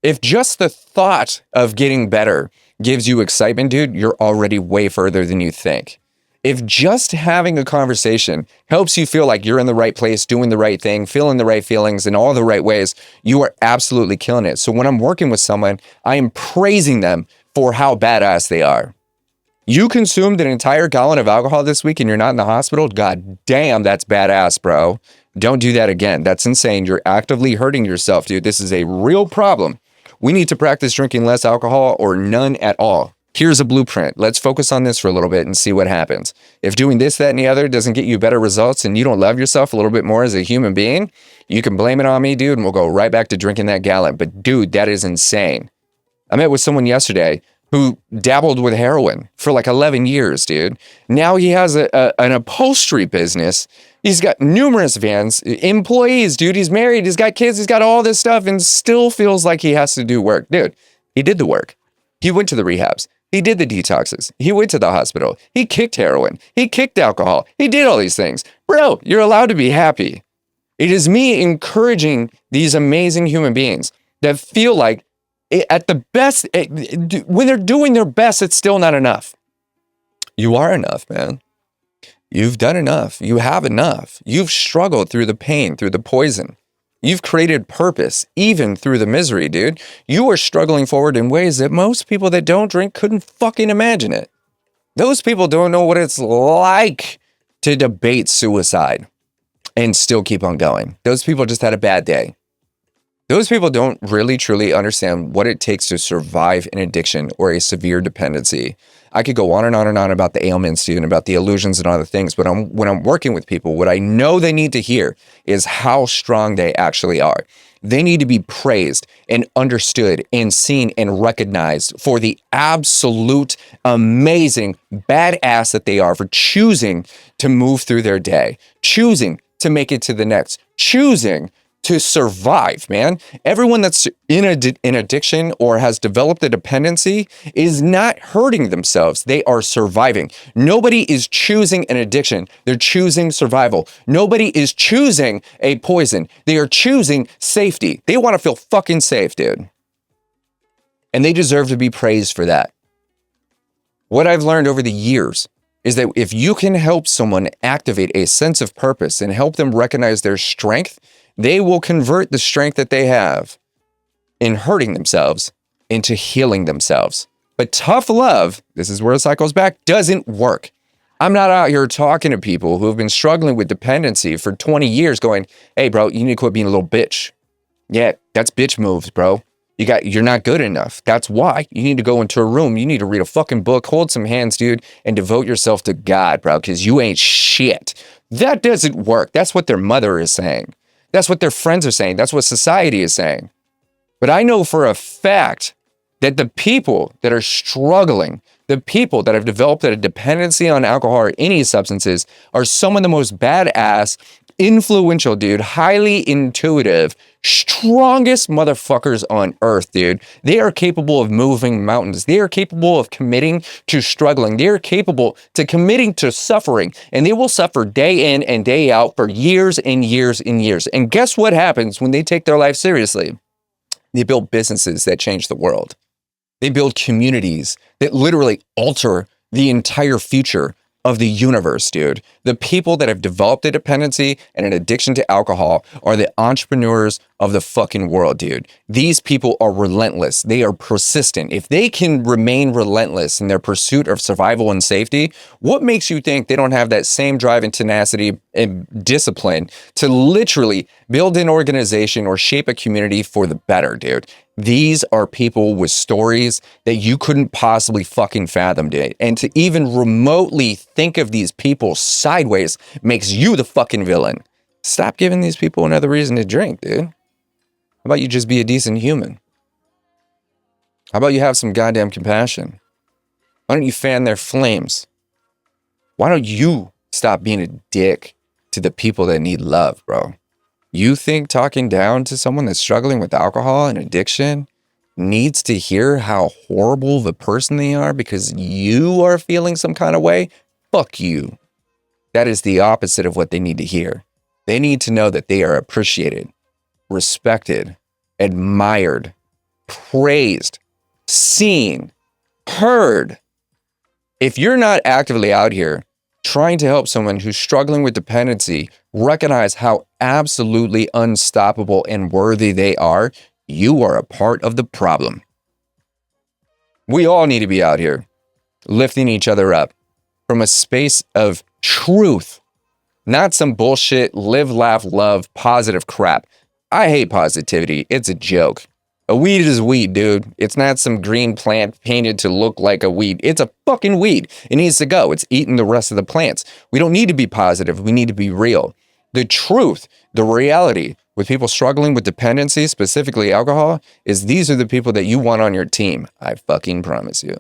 If just the thought of getting better gives you excitement, dude, you're already way further than you think. If just having a conversation helps you feel like you're in the right place, doing the right thing, feeling the right feelings in all the right ways, you are absolutely killing it. So when I'm working with someone, I am praising them for how badass they are. You consumed an entire gallon of alcohol this week and you're not in the hospital? God damn, that's badass, bro. Don't do that again. That's insane. You're actively hurting yourself, dude. This is a real problem. We need to practice drinking less alcohol or none at all. Here's a blueprint. Let's focus on this for a little bit and see what happens. If doing this, that, and the other doesn't get you better results and you don't love yourself a little bit more as a human being, you can blame it on me, dude, and we'll go right back to drinking that gallon. But dude, that is insane. I met with someone yesterday who dabbled with heroin for like 11 years, dude. Now he has an upholstery business. He's got numerous vans, employees, dude. He's married, he's got kids, he's got all this stuff and still feels like he has to do work. Dude, he did the work. He went to the rehabs. He did the detoxes. He went to the hospital. He kicked heroin. He kicked alcohol. He did all these things. Bro, you're allowed to be happy. It is me encouraging these amazing human beings that feel like at the best, when they're doing their best, it's still not enough. You are enough, man. You've done enough. You have enough. You've struggled through the pain, through the poison. You've created purpose, even through the misery, dude. You are struggling forward in ways that most people that don't drink couldn't fucking imagine it. Those people don't know what it's like to debate suicide and still keep on going. Those people just had a bad day. Those people don't really truly understand what it takes to survive an addiction or a severe dependency. I could go on and on and on about the ailments, dude, and about the illusions and other things. But when I'm working with people, what I know they need to hear is how strong they actually are. They need to be praised and understood and seen and recognized for the absolute amazing badass that they are for choosing to move through their day, choosing to make it to the next, choosing to survive, man. Everyone that's in addiction or has developed a dependency is not hurting themselves. They are surviving. Nobody is choosing an addiction. They're choosing survival. Nobody is choosing a poison. They are choosing safety. They want to feel fucking safe, dude. And they deserve to be praised for that. What I've learned over the years is that if you can help someone activate a sense of purpose and help them recognize their strength, they will convert the strength that they have in hurting themselves into healing themselves. But tough love, this is where it cycles back, doesn't work. I'm not out here talking to people who have been struggling with dependency for 20 years going, hey, bro, you need to quit being a little bitch. Yeah, that's bitch moves, bro. You're not good enough. That's why you need to go into a room. You need to read a fucking book, hold some hands, dude, and devote yourself to God, bro, because you ain't shit. That doesn't work. That's what their mother is saying. That's what their friends are saying. That's what society is saying. But I know for a fact that the people that are struggling, the people that have developed a dependency on alcohol or any substances are some of the most badass, influential, dude, highly intuitive, strongest motherfuckers on earth, dude. They are capable of moving mountains. They are capable of committing to struggling. They are capable to committing to suffering, and they will suffer day in and day out for years and years and years. And guess what happens when they take their life seriously? They build businesses that change the world. They build communities that literally alter the entire future of the universe, dude. The people that have developed a dependency and an addiction to alcohol are the entrepreneurs of the fucking world, dude. These people are relentless. They are persistent. If they can remain relentless in their pursuit of survival and safety, what makes you think they don't have that same drive and tenacity and discipline to literally build an organization or shape a community for the better, dude? These are people with stories that you couldn't possibly fucking fathom, dude. And to even remotely think of these people sideways makes you the fucking villain. Stop giving these people another reason to drink, dude. How about you just be a decent human? How about you have some goddamn compassion? Why don't you fan their flames? Why don't you stop being a dick to the people that need love, bro? You think talking down to someone that's struggling with alcohol and addiction needs to hear how horrible of a person they are because you are feeling some kind of way? Fuck you. That is the opposite of what they need to hear. They need to know that they are appreciated, respected, admired, praised, seen, heard. If you're not actively out here trying to help someone who's struggling with dependency recognize how absolutely unstoppable and worthy they are, you are a part of the problem. We all need to be out here lifting each other up from a space of truth, not some bullshit, live, laugh, love, positive crap. I hate positivity. It's a joke. A weed is weed, dude. It's not some green plant painted to look like a weed. It's a fucking weed. It needs to go. It's eating the rest of the plants. We don't need to be positive. We need to be real. The truth, the reality with people struggling with dependency, specifically alcohol, is these are the people that you want on your team. I fucking promise you.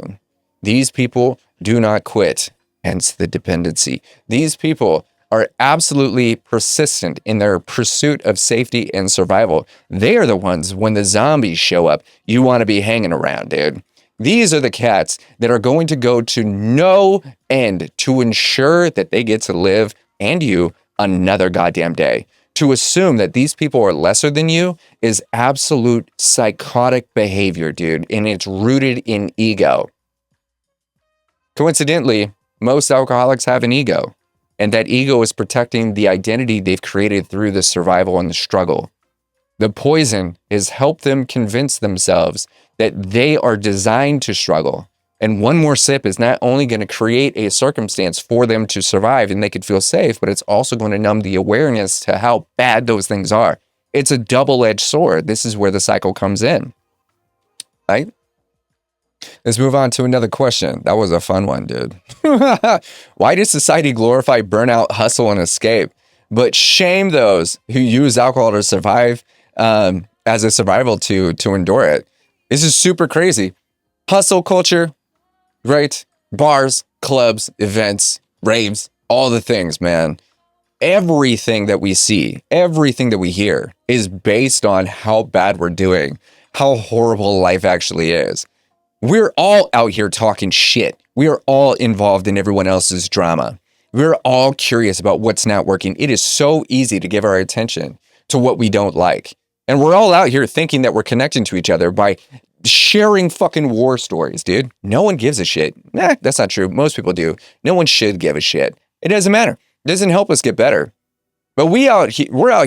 These people do not quit, hence the dependency. These people are absolutely persistent in their pursuit of safety and survival. They are the ones, when the zombies show up, you want to be hanging around, dude. These are the cats that are going to go to no end to ensure that they get to live, and you, another goddamn day. To assume that these people are lesser than you is absolute psychotic behavior, dude, and it's rooted in ego. Coincidentally, most alcoholics have an ego. And that ego is protecting the identity they've created through the survival and the struggle. The poison has helped them convince themselves that they are designed to struggle. And one more sip is not only going to create a circumstance for them to survive and they could feel safe, but it's also going to numb the awareness to how bad those things are. It's a double-edged sword. This is where the cycle comes in. Right? Let's move on to another question. That was a fun one, dude. Why does society glorify burnout, hustle, and escape, but shame those who use alcohol to survive as a survival to endure it? This is super crazy. Hustle culture, right? Bars, clubs, events, raves, all the things, man. Everything that we see, everything that we hear is based on how bad we're doing, how horrible life actually is. We're all out here talking shit. We are all involved in everyone else's drama. We're all curious about what's not working. It is so easy to give our attention to what we don't like. And we're all out here thinking that we're connecting to each other by sharing fucking war stories, dude. No one gives a shit. Nah, that's not true. Most people do. No one should give a shit. It doesn't matter. It doesn't help us get better. But we're out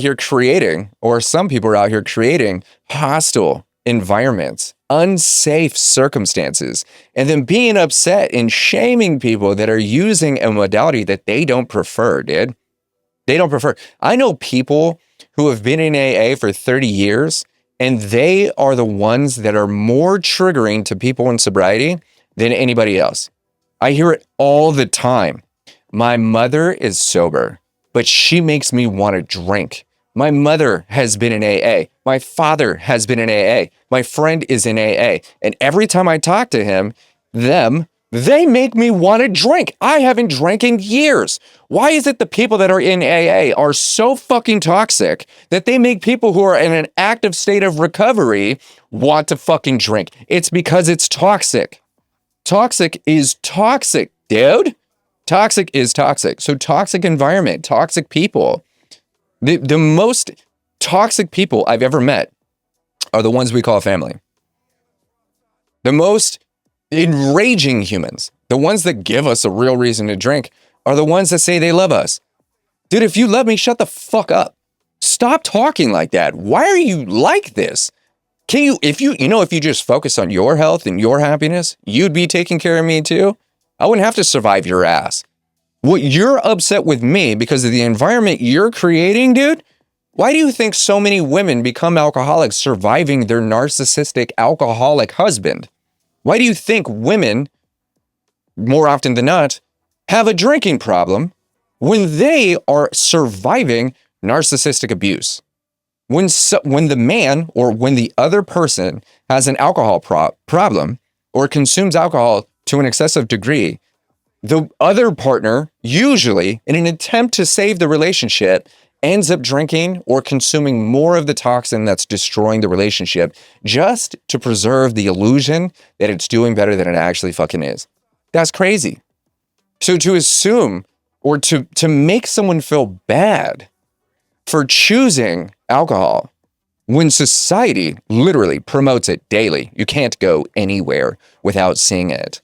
here creating, or some people are out here creating hostile environments, unsafe circumstances, and then being upset and shaming people that are using a modality that they don't prefer, dude. They don't prefer. I know people who have been in AA for 30 years, and they are the ones that are more triggering to people in sobriety than anybody else. I hear it all the time. My mother is sober, but she makes me want to drink. My mother has been in AA. My father has been in AA. My friend is in AA. And every time I talk to they make me want to drink. I haven't drank in years. Why is it the people that are in AA are so fucking toxic that they make people who are in an active state of recovery want to fucking drink? It's because it's toxic. Toxic is toxic, dude. Toxic is toxic. So toxic environment, toxic people. The most toxic people I've ever met are the ones we call family. The most enraging humans, the ones that give us a real reason to drink, are the ones that say they love us. Dude, if you love me, shut the fuck up. Stop talking like that. Why are you like this? If you just focus on your health and your happiness, you'd be taking care of me too. I wouldn't have to survive your ass. What you're upset with me because of the environment you're creating, dude? Why do you think so many women become alcoholics surviving their narcissistic alcoholic husband? Why do you think women, more often than not, have a drinking problem when they are surviving narcissistic abuse? When the man or when the other person has an alcohol problem or consumes alcohol to an excessive degree, the other partner, usually in an attempt to save the relationship, ends up drinking or consuming more of the toxin that's destroying the relationship just to preserve the illusion that it's doing better than it actually fucking is. That's crazy. So to assume or to make someone feel bad for choosing alcohol when society literally promotes it daily, you can't go anywhere without seeing it.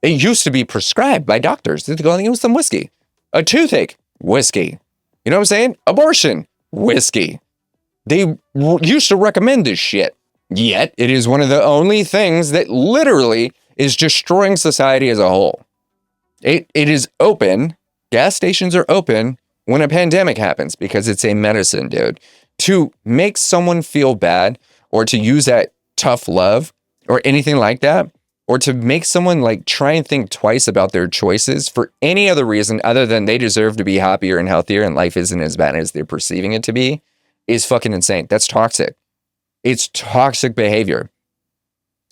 It used to be prescribed by doctors. They'd go, use some whiskey. A toothache, whiskey. You know what I'm saying? Abortion, whiskey. They used to recommend this shit. Yet, it is one of the only things that literally is destroying society as a whole. It is open. Gas stations are open when a pandemic happens because it's a medicine, dude. To make someone feel bad or to use that tough love or anything like that, or to make someone like try and think twice about their choices for any other reason other than they deserve to be happier and healthier and life isn't as bad as they're perceiving it to be, is fucking insane. That's toxic. It's toxic behavior.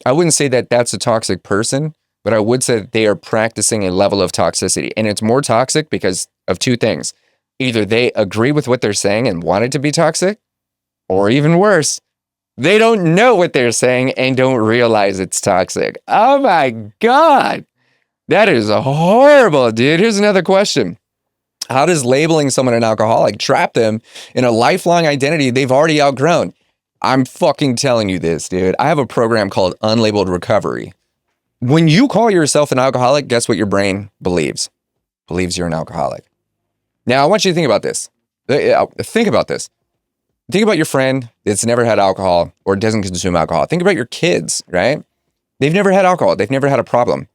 I wouldn't say that that's a toxic person, but I would say that they are practicing a level of toxicity. And it's more toxic because of two things. Either they agree with what they're saying and want it to be toxic, or even worse, they don't know what they're saying and don't realize it's toxic. Oh my God. That is horrible, dude. Here's another question. How does labeling someone an alcoholic trap them in a lifelong identity they've already outgrown? I'm fucking telling you this, dude. I have a program called Unlabeled Recovery. When you call yourself an alcoholic, guess what your brain believes? Believes you're an alcoholic. Now, I want you to think about this. Think about this. Think about your friend that's never had alcohol or doesn't consume alcohol. Think about your kids, right? They've never had alcohol. They've never had a problem.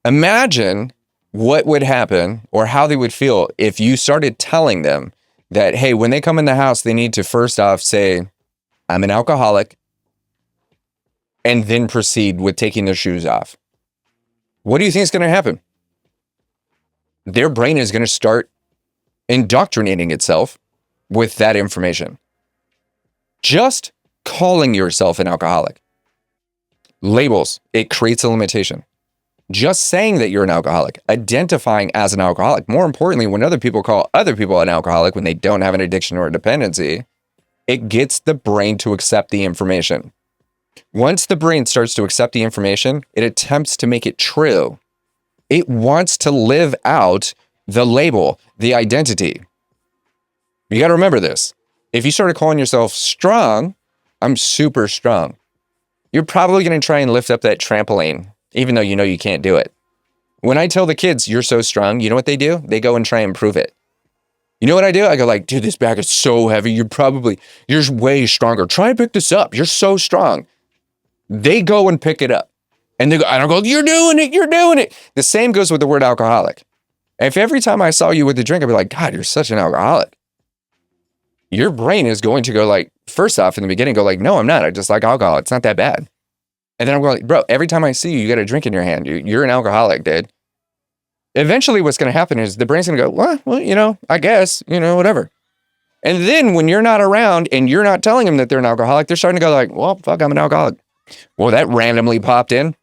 Imagine what would happen or how they would feel if you started telling them that, hey, when they come in the house, they need to first off say, I'm an alcoholic, and then proceed with taking their shoes off. What do you think is going to happen? Their brain is going to start indoctrinating itself with that information. Just calling yourself an alcoholic. Labels, it creates a limitation. Just saying that you're an alcoholic, identifying as an alcoholic. More importantly, when other people call other people an alcoholic when they don't have an addiction or a dependency, it gets the brain to accept the information. Once the brain starts to accept the information, it attempts to make it true. It wants to live out the label, the identity. You got to remember this. If you started calling yourself strong, I'm super strong, you're probably going to try and lift up that trampoline, even though you know you can't do it. When I tell the kids, you're so strong, you know what they do? They go and try and prove it. You know what I do? I go like, dude, this bag is so heavy. You're way stronger. Try and pick this up. You're so strong. They go and pick it up. And I don't go, you're doing it. You're doing it. The same goes with the word alcoholic. If every time I saw you with a drink, I'd be like, God, you're such an alcoholic. Your brain is going to go like, first off in the beginning, go like, no, I'm not. I just like alcohol. It's not that bad. And then I'm going like, bro, every time I see you, you got a drink in your hand. You're an alcoholic, dude. Eventually what's going to happen is the brain's going to go, well, I guess, whatever. And then when you're not around and you're not telling them that they're an alcoholic, they're starting to go like, well, fuck, I'm an alcoholic. Well, that randomly popped in.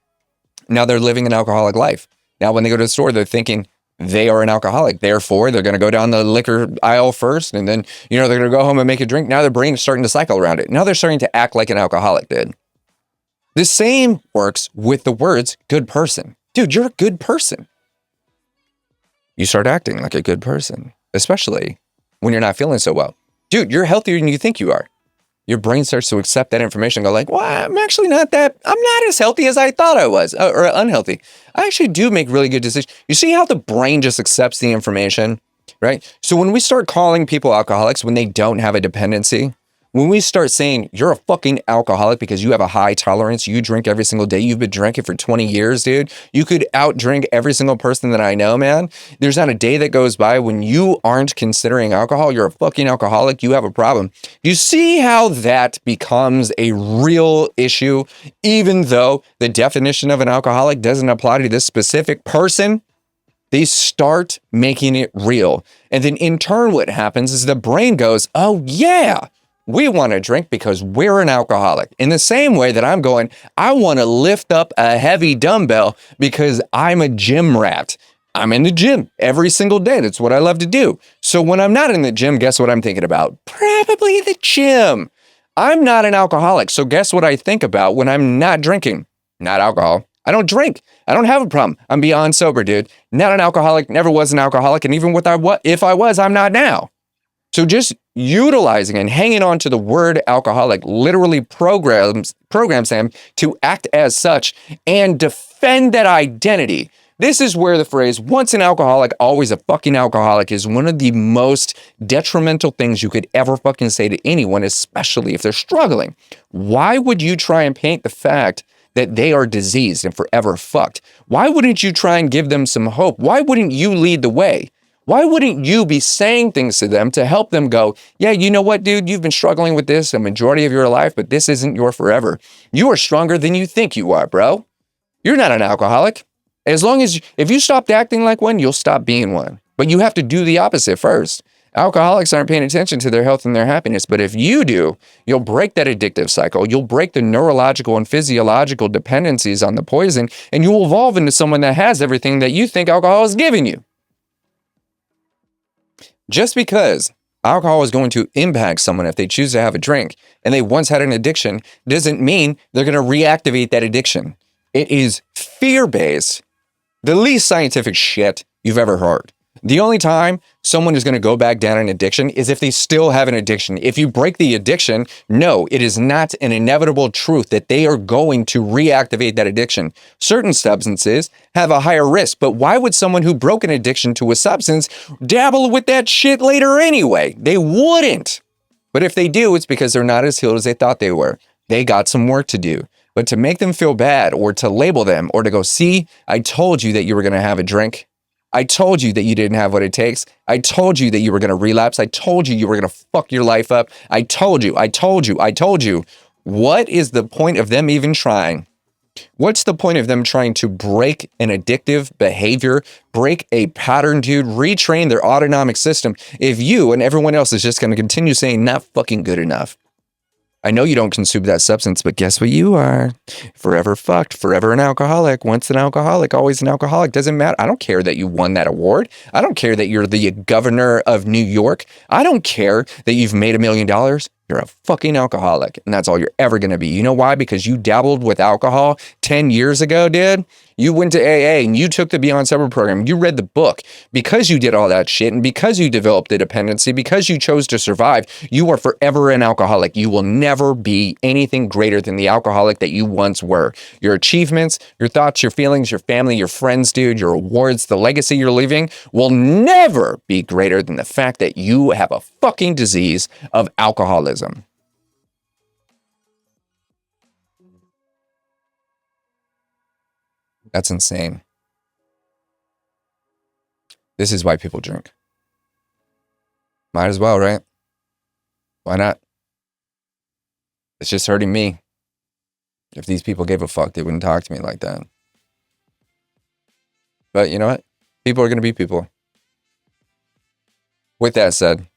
Now they're living an alcoholic life. Now when they go to the store, they're thinking they are an alcoholic. Therefore, they're going to go down the liquor aisle first. And then, they're going to go home and make a drink. Now their brain is starting to cycle around it. Now they're starting to act like an alcoholic did. The same works with the words good person. Dude, you're a good person. You start acting like a good person, especially when you're not feeling so well. Dude, you're healthier than you think you are. Your brain starts to accept that information and go like, well, I'm not as healthy as I thought I was, or unhealthy. I actually do make really good decisions. You see how the brain just accepts the information, right? So when we start calling people alcoholics when they don't have a dependency, when we start saying you're a fucking alcoholic because you have a high tolerance, you drink every single day, you've been drinking for 20 years, dude. You could outdrink every single person that I know, man. There's not a day that goes by when you aren't considering alcohol. You're a fucking alcoholic. You have a problem. You see how that becomes a real issue, even though the definition of an alcoholic doesn't apply to this specific person? They start making it real. And then in turn, what happens is the brain goes, oh yeah, We want to drink because we're an alcoholic. In the same way that I'm going, I want to lift up a heavy dumbbell because I'm a gym rat. I'm in the gym every single day. That's what I love to do. So when I'm not in the gym, guess what I'm thinking about? Probably the gym. I'm not an alcoholic. So guess what I think about when I'm not drinking? Not alcohol. I don't drink. I don't have a problem. I'm beyond sober, dude. Not an alcoholic, never was an alcoholic. And even if I was, I'm not now. So just utilizing and hanging on to the word alcoholic literally programs them to act as such and defend that identity. This is where the phrase, once an alcoholic, always a fucking alcoholic, is one of the most detrimental things you could ever fucking say to anyone, especially if they're struggling. Why would you try and paint the fact that they are diseased and forever fucked? Why wouldn't you try and give them some hope? Why wouldn't you lead the way? Why wouldn't you be saying things to them to help them go, yeah, you know what, dude, you've been struggling with this a majority of your life, but this isn't your forever. You are stronger than you think you are, bro. You're not an alcoholic. As long as, if you stopped acting like one, you'll stop being one. But you have to do the opposite first. Alcoholics aren't paying attention to their health and their happiness. But if you do, you'll break that addictive cycle. You'll break the neurological and physiological dependencies on the poison, and you'll evolve into someone that has everything that you think alcohol is giving you. Just because alcohol is going to impact someone if they choose to have a drink and they once had an addiction doesn't mean they're going to reactivate that addiction. It is fear-based. The least scientific shit you've ever heard. The only time someone is going to go back down an addiction is if they still have an addiction. If you break the addiction, no, it is not an inevitable truth that they are going to reactivate that addiction. Certain substances have a higher risk, but why would someone who broke an addiction to a substance dabble with that shit later anyway? They wouldn't. But if they do, it's because they're not as healed as they thought they were. They got some work to do. But to make them feel bad or to label them or to go, see, I told you that you were going to have a drink. I told you that you didn't have what it takes. I told you that you were going to relapse. I told you were going to fuck your life up. I told you. What is the point of them even trying? What's the point of them trying to break an addictive behavior, break a pattern, dude, retrain their autonomic system if you and everyone else is just going to continue saying not fucking good enough? I know you don't consume that substance, but guess what you are? Forever fucked, forever an alcoholic. Once an alcoholic, always an alcoholic. Doesn't matter. I don't care that you won that award. I don't care that you're the governor of New York. I don't care that you've made $1 million. You're a fucking alcoholic, and that's all you're ever going to be. You know why? Because you dabbled with alcohol 10 years ago, dude. You went to AA and you took the Beyond Sober program. You read the book. Because you did all that shit and because you developed the dependency, because you chose to survive, you are forever an alcoholic. You will never be anything greater than the alcoholic that you once were. Your achievements, your thoughts, your feelings, your family, your friends, dude, your awards, the legacy you're leaving will never be greater than the fact that you have a fucking disease of alcoholism. That's insane. This is why people drink. Might as well, right? Why not? It's just hurting me. If these people gave a fuck, they wouldn't talk to me like that. But you know what? People are going to be people. With that said,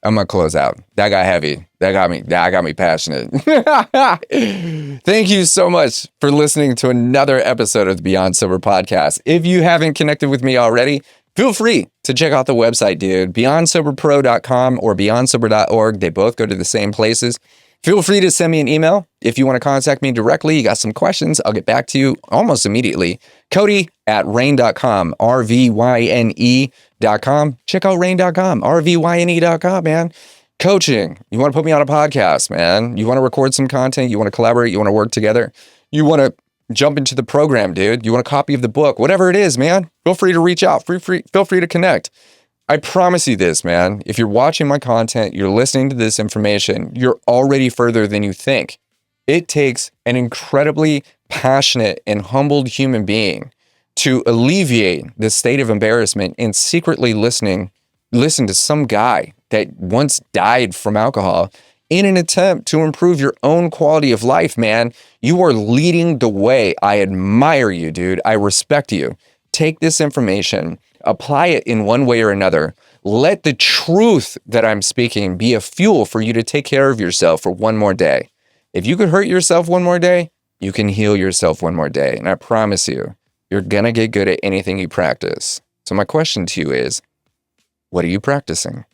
I'm going to close out. That got heavy. That got me passionate. Thank you so much for listening to another episode of the Beyond Sober podcast. If you haven't connected with me already, feel free to check out the website, dude. BeyondSoberPro.com or BeyondSober.org. They both go to the same places. Feel free to send me an email if you want to contact me directly. You got some questions, I'll get back to you almost immediately. Cody@Rain.com, RVYNE.com. Check out Rain.com, RVYNE.com, man. Coaching. You want to put me on a podcast, man. You want to record some content. You want to collaborate. You want to work together. You want to jump into the program, dude. You want a copy of the book, whatever it is, man. Feel free to reach out. Feel free to connect. I promise you this, man. If you're watching my content, you're listening to this information, you're already further than you think. It takes an incredibly passionate and humbled human being to alleviate the state of embarrassment and secretly listen to some guy that once died from alcohol in an attempt to improve your own quality of life, man. You are leading the way. I admire you, dude. I respect you. Take this information, apply it in one way or another. let the truth that I'm speaking be a fuel for you to take care of yourself for one more day. If you could hurt yourself one more day, you can heal yourself one more day. And I promise you, you're going to get good at anything you practice. So my question to you is, what are you practicing?